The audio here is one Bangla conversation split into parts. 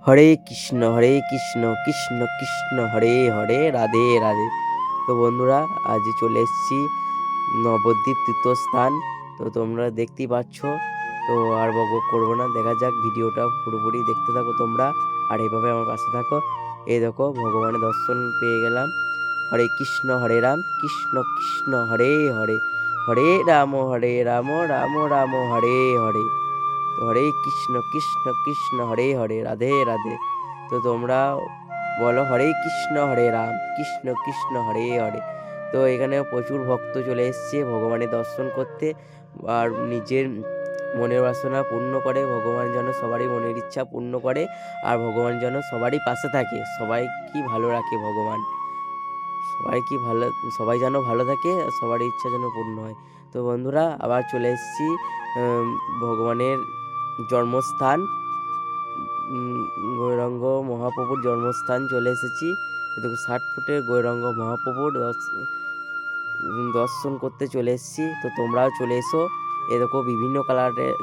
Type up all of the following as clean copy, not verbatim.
হরে কৃষ্ণ কৃষ্ণ কৃষ্ণ হরে হরে রাধে রাধে। তো বন্ধুরা, আজ চলে এসেছি নবদ্বীপ তীর্থস্থান। তো তোমরা দেখতেই পাচ্ছ। তো আর বক বক করবো না, দেখা যাক, ভিডিওটা পুরোপুরি দেখতে থাকো তোমরা, আর এইভাবে আমার পাশে থাকো। এই দেখো, ভগবানের দর্শন পেয়ে গেলাম। হরে রাম কৃষ্ণ কৃষ্ণ হরে হরে, হরে রাম রাম রাম হরে হরে। তো হরে কৃষ্ণ কৃষ্ণ কৃষ্ণ হরে হরে রাধে রাধে। তো তোমরা বলো হরে রাম কৃষ্ণ কৃষ্ণ হরে হরে। তো এখানে প্রচুর ভক্ত চলে এসছে ভগবানের দর্শন করতে, আর নিজের মনের বাসনা পূর্ণ করে। ভগবান যেন সবারই মনের ইচ্ছা পূর্ণ করে, আর ভগবান যেন সবারই পাশে থাকে, সবাই কি ভালো রাখে ভগবান, সবাই কি ভালো, সবাই যেন ভালো থাকে, আর সবারই ইচ্ছা যেন পূর্ণ হয়। তো বন্ধুরা, আবার চলে এসেছি ভগবানের জন্মস্থান, গৌরাঙ্গ মহাপ্রভুর জন্মস্থান চলে এসেছি। দেখো, 60 ফুটের গৌরাঙ্গ মহাপ্রভুর দর্শন করতে চলে এসেছি। তো তোমরাও চলে এসো। এ দেখো, বিভিন্ন কালারের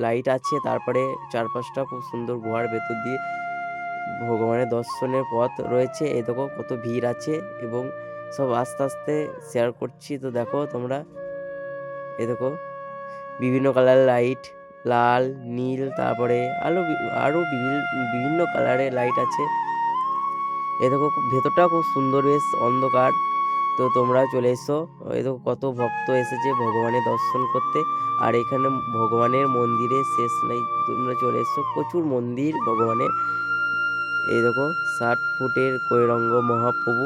লাইট আছে, তারপরে চারপাশটা খুব সুন্দর, গুহার ভেতর দিয়ে ভগবানের দর্শনের পথ রয়েছে। এ দেখো কত ভিড় আছে, এবং সব আস্তে আস্তে শেয়ার করছি। তো দেখো তোমরা, এ দেখো বিভিন্ন কালারের লাইট, লাল, নীল, তারপরে আরও বিভিন্ন কালারের লাইট আছে। এ দেখো, ভেতরটা খুব সুন্দর, বেশ অন্ধকার। তো তোমরা চলে এসো। এই দেখো কত ভক্ত এসেছে ভগবানের দর্শন করতে, আর এখানে ভগবানের মন্দিরে শেষ নাই। তোমরা চলে এসো, প্রচুর মন্দির ভগবানের। এই দেখো, 60 ফুটের গৌরাঙ্গ মহাপ্রভু,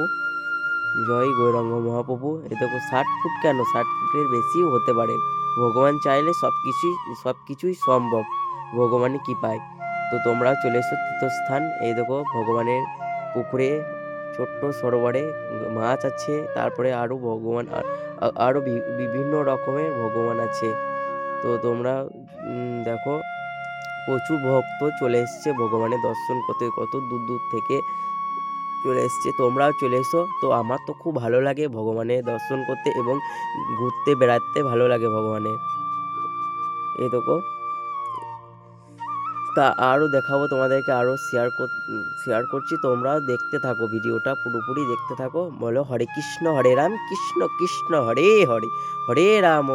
জয় গৌরাঙ্গ মহাপ্রভু। এ দেখো, 60 ফুট কেন, 60 ফুটের বেশিও হতে পারে। ভগবান চাইলে সব কিছুই সম্ভব ভগবানের কৃপায়। তো তোমরাও চলে এসো তীর্থস্থান। এই দেখো, ভগবানের পুকুরে, ছোট্ট সরোবরে মাছ আছে, তারপরে আরও ভগবান, আরও বিভিন্ন রকমের ভগবান আছে। তো তোমরা দেখো, প্রচুর ভক্ত চলে এসছে ভগবানের দর্শন করতে, কত দূর দূর থেকে চলে এসছে। তোমরাও চলে এসো। তো আমার তো খুব ভালো লাগে ভগবানের দর্শন করতে, এবং ঘুরতে বেড়াতে ভালো লাগে ভগবানের। এই দেখো, তা আরও দেখাবো তোমাদেরকে, আরও শেয়ার করছি। তোমরাও দেখতে থাকো, ভিডিওটা পুরোপুরি দেখতে থাকো। বলো হরে রাম কৃষ্ণ কৃষ্ণ হরে হরে, হরে রাম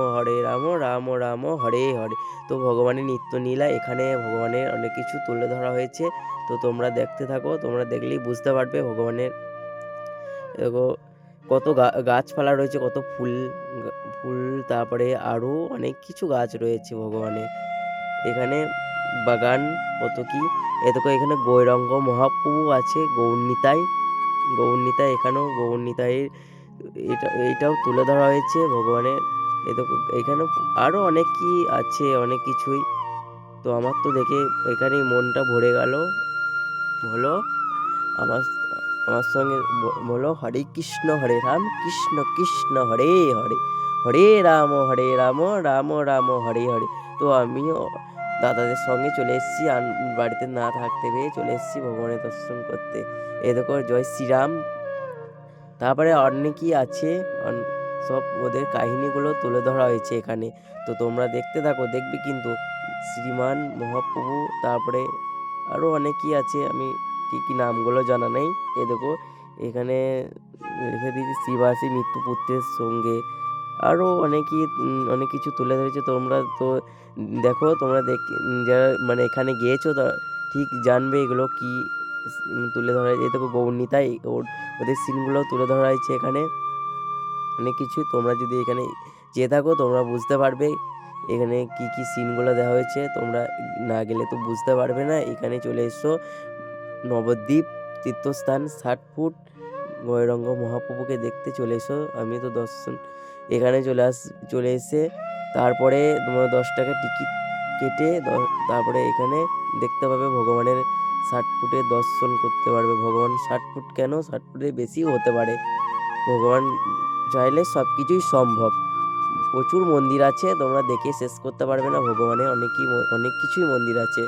রাম রাম হরে হরে। তো ভগবানের নিত্য লীলা, এখানে ভগবানের অনেক কিছু তুলে ধরা হয়েছে। তো তোমরা দেখতে থাকো, তোমরা দেখলেই বুঝতে পারবে ভগবানের। দেখো কত গাছপালা রয়েছে, কত ফুল, তারপরে আরও অনেক কিছু গাছ রয়েছে ভগবানের এখানে, বাগান, কত কি। এ দেখো, এখানে গৌরাঙ্গ মহাপ্রভু আছে, গৌরনিতাই এখানেও গৌরনিতাইয়ের এইটাও তুলে ধরা হয়েছে ভগবানের। এ দেখো, এখানে আরও অনেক কি আছে, অনেক কিছুই। তো আমার তো দেখে এখানেই মনটা ভরে গেল। বলো আমার আমার সঙ্গে বলো হরে রাম কৃষ্ণ কৃষ্ণ হরে হরে, হরে রাম রাম রাম হরে হরে। তো আমিও দাদাদের সঙ্গে চলে এসেছি, বাড়িতে না থাকতে পেরে চলে এসেছি ভগবানের দর্শন করতে। এ দেখো, জয় শ্রীরাম, তারপরে অনেকই আছে, সব ওদের কাহিনীগুলো তুলে ধরা হয়েছে এখানে। তো তোমরা দেখতে থাকো, দেখবে কিন্তু শ্রীমান মহাপ্রভু, তারপরে আরও অনেকই আছে, আমি ঠিক নামগুলো জানা নেই। এ দেখো, এখানে রেখে দিয়েছি শিবাসী মৃত্যুপুত্রের সঙ্গে, আরও অনেকই অনেক কিছু তুলে ধরেছে। তোমরা তো দেখো, তোমরা যারা মানে এখানে গিয়েছো, তা ঠিক জানবে এগুলো কি তুলে ধরা হয়েছে। এই দেখো, গৌরনিতাই, ওদের সিনগুলো তুলে ধরা হয়েছে এখানে, অনেক কিছু। তোমরা যদি এখানে যেয়ে থাকো, তোমরা বুঝতে পারবে এখানে কি কি সিনগুলো দেওয়া হয়েছে। তোমরা না গেলে তো বুঝতে পারবে না। এখানে চলে এসো, নবদ্বীপ তীর্থস্থান, 60 ফুট গৌরাঙ্গ মহাপ্রভুকে দেখতে চলে এসো। আমি তো দর্শন এখানে চলে এসে, তারপরে তোমার 10 টাকা টিকিট কেটে তারপরে এখানে দেখতে পাবে ভগবানের 60 ফুটের দর্শন করতে পারবে। ভগবান 60 ফুট কেন, 60 ফুটের বেশিও হতে পারে। ভগবান চাইলে সব কিছুই সম্ভব। প্রচুর মন্দির আছে, তোমরা দেখে শেষ করতে পারবে না। ভগবানের অনেক কিছুই মন্দির আছে।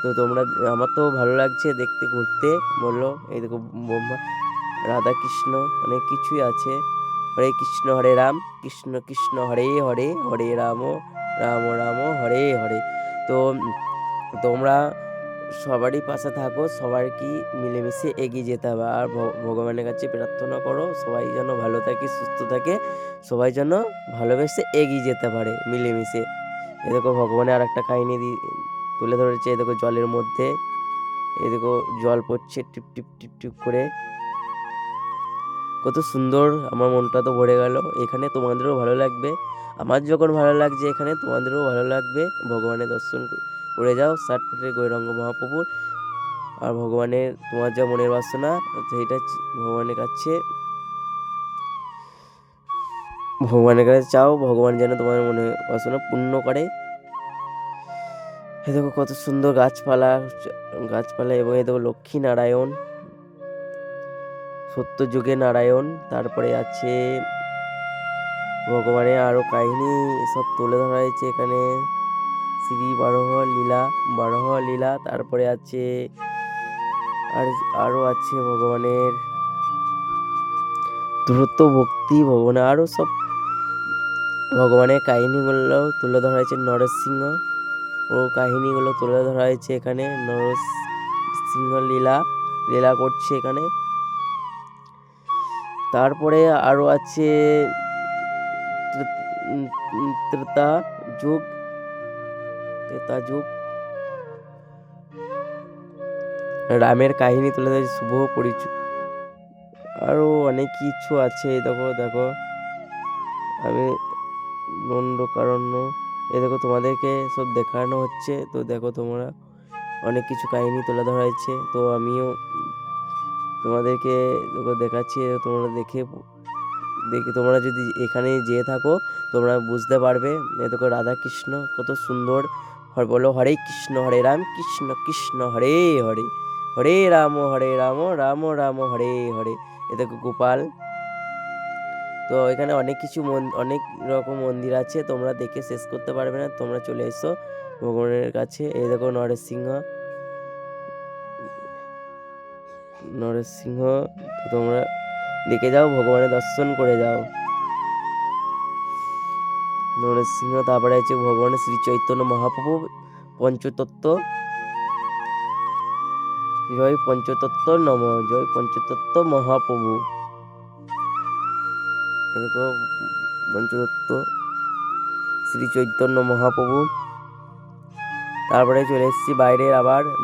তো তোমরা, আমার তো ভালো লাগছে দেখতে, ঘুরতে। বললো এই দেখো, ব্রহ্মা, রাধা কৃষ্ণ, অনেক কিছুই আছে। হরে রাম কৃষ্ণ কৃষ্ণ হরে হরে, হরে রাম রাম হরে হরে। তো তোমরা সবারই পাশে থাকো, সবাইকে মিলেমিশে এগিয়ে যেতে হবে। আর ভগবানের কাছে প্রার্থনা করো সবাই যেন ভালো থাকে, সুস্থ থাকে, সবাই যেন ভালোবেসে এগিয়ে যেতে পারে মিলেমিশে। এ দেখো ভগবানের আর একটা কাহিনী তুলে ধরেছে। এ দেখো জলের মধ্যে, এ দেখো জল পড়ছে টিপ টিপ টিপ টিপ করে, কত সুন্দর। আমার মনটা তো ভরে গেল। এখানে তোমাদেরও ভালো লাগবে, আমার যখন ভালো লাগছে এখানে তোমাদেরও ভালো লাগবে। ভগবানের দর্শন করে যাও 60 ফুটের গৌরাঙ্গ মহাপ্রভুর। আর ভগবানের তোমার যা মনের বাসনা সেইটা ভগবানের কাছে চাও, ভগবান যেন তোমার মনের বাসনা পূর্ণ করে। এ দেখো কত সুন্দর গাছপালা এবং এ দেখো লক্ষ্মী নারায়ণ, সত্য যুগে নারায়ণ। তারপরে আছে ভগবানের আরো কাহিনী সব তুলে ধরা হয়েছে এখানে, শ্রী বারহ লীলা। তারপরে আছে আরো আছে ভগবানের দ্রুত ভক্তি, ভগবানের আরো সব ভগবানের কাহিনীগুলো তুলে ধরা হয়েছে। নরসিংহ ও কাহিনীগুলো তুলে ধরা হয়েছে এখানে। নরসিংহ লীলা করছে এখানে। তারপরে আরো আছে ত্রেতা যুগ, রামের কাহিনী তুলে ধরেছে, শুভ পরিচয়, আরো অনেক কিছু আছে। দেখো আমি দণ্ডকারণ্য, দেখো তোমাদেরকে সব দেখানো হচ্ছে। তো দেখো তোমরা অনেক কিছু কাহিনী তুলে ধরা হয়েছে। তো আমিও তোমাদেরকে দেখো দেখাচ্ছি, তোমরা দেখে তোমরা যদি এখানে যেয়ে থাকো তোমরা বুঝতে পারবে। দেখো রাধা কৃষ্ণ কত সুন্দর বলো, হরে কৃষ্ণ কৃষ্ণ কৃষ্ণ হরে হরে, হরে রাম রাম রাম হরে হরে। এ দেখো গোপাল। তো এখানে অনেক কিছু অনেক রকম মন্দির আছে, তোমরা দেখে শেষ করতে পারবে না। তোমরা চলে এসো ভগবানের কাছে। এই দেখো নরসিংহ, তোমরা দেখে যাও, ভগবানের দর্শন করে যাও নরসিংহ। তারপরে আছে ভগবানের শ্রী চৈতন্য মহাপ্রভু পঞ্চতত্ত্ব, জয় পঞ্চতত্ত্ব নম, জয় পঞ্চতত্ত্ব মহাপ্রভু। দেখো পঞ্চতত্ত্ব শ্রী চৈতন্য মহাপ্রভু। তারপরে চলে এসেছি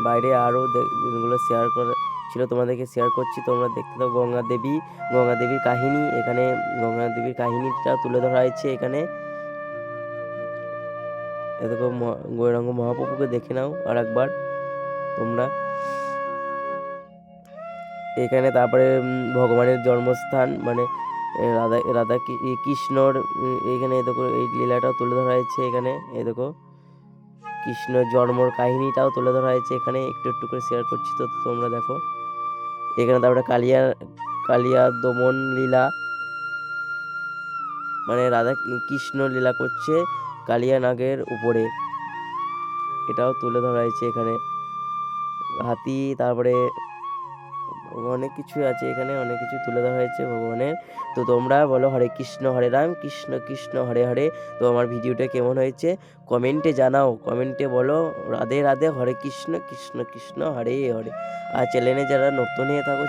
বাইরে আরও যেগুলো শেয়ার করা ছিল তোমাদেরকে শেয়ার করছি, তোমরা দেখতে দাও। গঙ্গা দেবীর কাহিনী, এখানে গঙ্গা দেবীর কাহিনীটা তুলে ধরা হয়েছে এখানে। দেখো গৌরাঙ্গ মহাপ্রভুকে দেখে নাও আর একবার তোমরা এখানে। তারপরে ভগবানের জন্মস্থান মানে রাধা কৃষ্ণর এখানে দেখো এই লীলাটাও তুলে ধরা হয়েছে এখানে। এই দেখো কৃষ্ণ জন্মর কাহিনীটাও তুলে ধরা হয়েছে এখানে, একটু একটু করে শেয়ার করছি, তো তোমরা দেখো এখানে। তারপরে কালিয়া দমন লীলা, মানে রাধা কৃষ্ণ লীলা করছে কালিয়া নাগের উপরে, এটাও তুলে ধরা হয়েছে এখানে। হাতি, তারপরে অনেক কিছু আছে এখানে, অনেক কিছু তুলে ধরা হয়েছে ভগবানের। তো তোমরা বলো হরে কৃষ্ণ হরে রাম কৃষ্ণ কৃষ্ণ হরে হরে। তো আমার ভিডিওটা কেমন হয়েছে কমেন্টে জানাও, কমেন্টে বলো রাধে রাধে, হরে কৃষ্ণ কৃষ্ণ কৃষ্ণ হরে হরে। আর চ্যানেলে যারা নতুন হয়ে থাকলে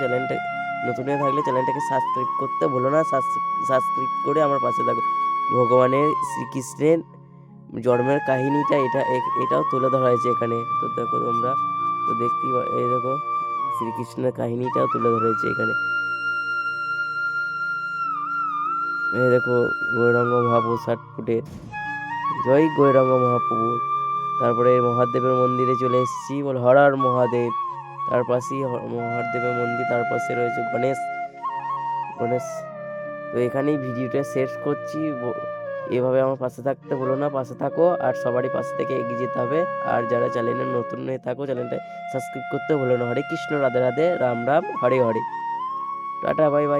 চ্যানেলটাকে সাবস্ক্রাইব করতে ভুলো না। সাবস্ক্রাইব করে আমার পাশে থাকো। ভগবানের শ্রীকৃষ্ণের জন্মের কাহিনীটা এটাও তুলে ধরা হয়েছে এখানে। তো দেখো তোমরা তো দেখতেই এই দেখো শ্রীকৃষ্ণের কাহিনীটাও তুলে ধরেছে এখানে। এই দেখো গৌরাঙ্গ মহাপ্রভু 60 ফুটে, জয় গৌরাঙ্গ মহাপ্রভু। তারপরে মহাদেবের মন্দিরে চলে এসেছি, বল হর হর মহাদেব। তার পাশেই মহাদেবের মন্দির, তার পাশে রয়েছে গণেশ। তো এখানেই ভিডিওটা শেষ করছি। এভাবে আমার পাশে থাকতে বলো না, পাশে থাকো আর সবারই পাশে থেকে এগিয়ে যেতে হবে। আর যারা চ্যানেলে নতুন হয়ে থাকো চ্যানেলটা সাবস্ক্রাইব করতে ভুলো না। Hare Krishna Radhe Radhe, Ram Ram Hare Hare. Tata bye by.